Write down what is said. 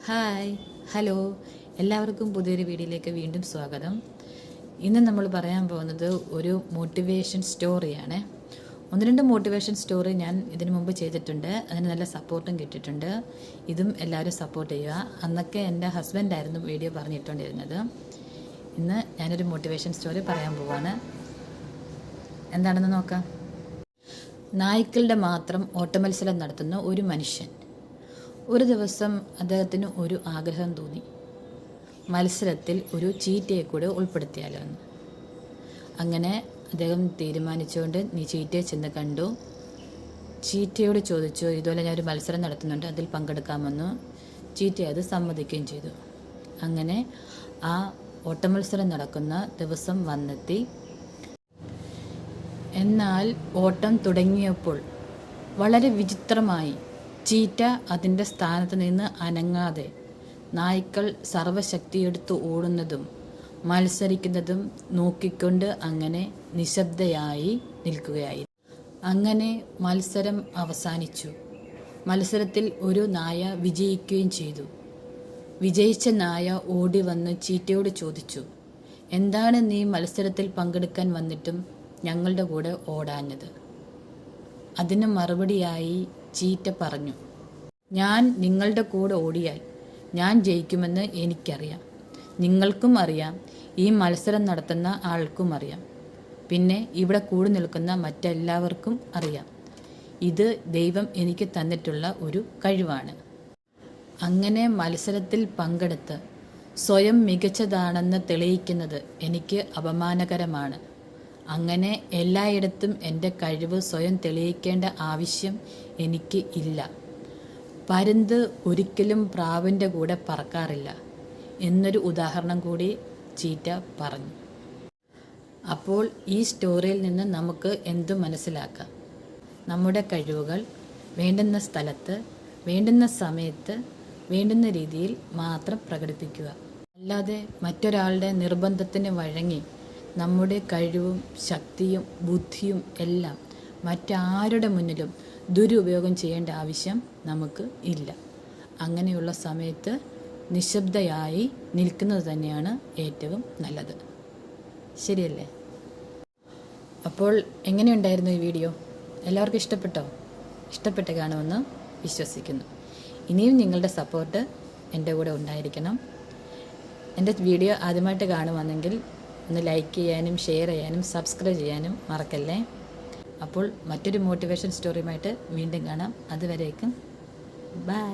Hi hello എല്ലാവർക്കും പുതിയൊരു വീഡിയോയിലേക്ക് വീണ്ടും സ്വാഗതം. ഇന്ന് നമ്മൾ പറയാൻ പോകുന്നത് ഒരു മോട്ടിവേഷൻ സ്റ്റോറിയാണ്. ഒന്ന് രണ്ട് മോട്ടിവേഷൻ സ്റ്റോറി ഞാൻ ഇതിനു മുമ്പ് ചെയ്തിട്ടുണ്ട്. അതിന് നല്ല സപ്പോർട്ടും കിട്ടിയിട്ടുണ്ട്. ഇതും എല്ലാവരും സപ്പോർട്ട് ചെയ്യുക. അന്നൊക്കെ എൻ്റെ ഹസ്ബൻഡായിരുന്നു വീഡിയോ പറഞ്ഞിട്ടുണ്ടിരുന്നത്. ഇന്ന് ഞാനൊരു മോട്ടിവേഷൻ സ്റ്റോറി പറയാൻ പോവാണ്. എന്താണെന്ന് നോക്കാം. നായ്ക്കളുടെ മാത്രം ഓട്ടമത്സരം നടത്തുന്ന ഒരു മനുഷ്യൻ. ഒരു ദിവസം അദ്ദേഹത്തിന് ഒരു ആഗ്രഹം തോന്നി, മത്സരത്തിൽ ഒരു ചീറ്റയെ കൂടെ ഉൾപ്പെടുത്തിയാലോ എന്ന്. അങ്ങനെ അദ്ദേഹം തീരുമാനിച്ചുകൊണ്ട് ചീറ്റയെ ചെന്ന് കണ്ടു. ചീറ്റയോട് ചോദിച്ചു, ഇതുപോലെ ഞാനൊരു മത്സരം നടത്തുന്നുണ്ട്, അതിൽ പങ്കെടുക്കാമെന്ന്. ചീറ്റ അത് സമ്മതിക്കുകയും ചെയ്തു. അങ്ങനെ ആ ഓട്ടമത്സരം നടക്കുന്ന ദിവസം വന്നെത്തി. എന്നാൽ ഓട്ടം തുടങ്ങിയപ്പോൾ വളരെ വിചിത്രമായി ചീറ്റ അതിൻ്റെ സ്ഥാനത്ത് നിന്ന് അനങ്ങാതെ നായ്ക്കൾ സർവശക്തിയെടുത്ത് ഓടുന്നതും മത്സരിക്കുന്നതും നോക്കിക്കൊണ്ട് അങ്ങനെ നിശബ്ദയായി നിൽക്കുകയായി. അങ്ങനെ മത്സരം അവസാനിച്ചു. മത്സരത്തിൽ ഒരു നായ വിജയിക്കുകയും ചെയ്തു. വിജയിച്ച നായ ഓടി വന്ന് ചീറ്റയോട് ചോദിച്ചു, എന്താണ് നീ മത്സരത്തിൽ പങ്കെടുക്കാൻ വന്നിട്ടും ഞങ്ങളുടെ കൂടെ ഓടാഞ്ഞത്? അതിന് മറുപടിയായി ചീറ്റ പറഞ്ഞു, ഞാൻ നിങ്ങളുടെ കൂടെ ഓടിയാൽ ഞാൻ ജയിക്കുമെന്ന് എനിക്കറിയാം. നിങ്ങൾക്കും അറിയാം, ഈ മത്സരം നടത്തുന്ന ആൾക്കും അറിയാം, പിന്നെ ഇവിടെ കൂടി നിൽക്കുന്ന മറ്റെല്ലാവർക്കും അറിയാം. ഇത് ദൈവം എനിക്ക് തന്നിട്ടുള്ള ഒരു കഴിവാണ്. അങ്ങനെ മത്സരത്തിൽ പങ്കെടുത്ത് സ്വയം മികച്ചതാണെന്ന് തെളിയിക്കുന്നത് എനിക്ക് അപമാനകരമാണ്. അങ്ങനെ എല്ലായിടത്തും എൻ്റെ കഴിവ് സ്വയം തെളിയിക്കേണ്ട ആവശ്യം എനിക്ക് ഇല്ല. പരുന്ത് ഒരിക്കലും പ്രാവിൻ്റെ കൂടെ പറക്കാറില്ല എന്നൊരു ഉദാഹരണം കൂടി ചീറ്റ പറഞ്ഞു. അപ്പോൾ ഈ സ്റ്റോറിയിൽ നിന്ന് നമുക്ക് എന്തു മനസ്സിലാക്കാം? നമ്മുടെ കഴിവുകൾ വേണ്ടുന്ന സ്ഥലത്ത്, വേണ്ടുന്ന സമയത്ത്, വേണ്ടുന്ന രീതിയിൽ മാത്രം പ്രകടിപ്പിക്കുക. അല്ലാതെ മറ്റൊരാളുടെ നിർബന്ധത്തിന് വഴങ്ങി നമ്മുടെ കഴിവും ശക്തിയും ബുദ്ധിയും എല്ലാം മറ്റാരുടെ മുന്നിലും ദുരുപയോഗം ചെയ്യേണ്ട ആവശ്യം നമുക്ക് ഇല്ല. അങ്ങനെയുള്ള സമയത്ത് നിശബ്ദയായി നിൽക്കുന്നത് തന്നെയാണ് ഏറ്റവും നല്ലത്. ശരിയല്ലേ? അപ്പോൾ എങ്ങനെയുണ്ടായിരുന്നു ഈ വീഡിയോ? എല്ലാവർക്കും ഇഷ്ടപ്പെട്ടോ? ഇഷ്ടപ്പെട്ട് കാണുമെന്ന് വിശ്വസിക്കുന്നു. ഇനിയും നിങ്ങളുടെ സപ്പോർട്ട് എൻ്റെ കൂടെ ഉണ്ടായിരിക്കണം. എൻ്റെ വീഡിയോ ആദ്യമായിട്ട് കാണുവാണെങ്കിൽ ഒന്ന് ലൈക്ക് ചെയ്യാനും ഷെയർ ചെയ്യാനും സബ്സ്ക്രൈബ് ചെയ്യാനും മറക്കല്ലേ. അപ്പോൾ മറ്റൊരു മോട്ടിവേഷൻ സ്റ്റോറിയുമായിട്ട് വീണ്ടും കാണാം. അതുവരേക്കും ബൈ.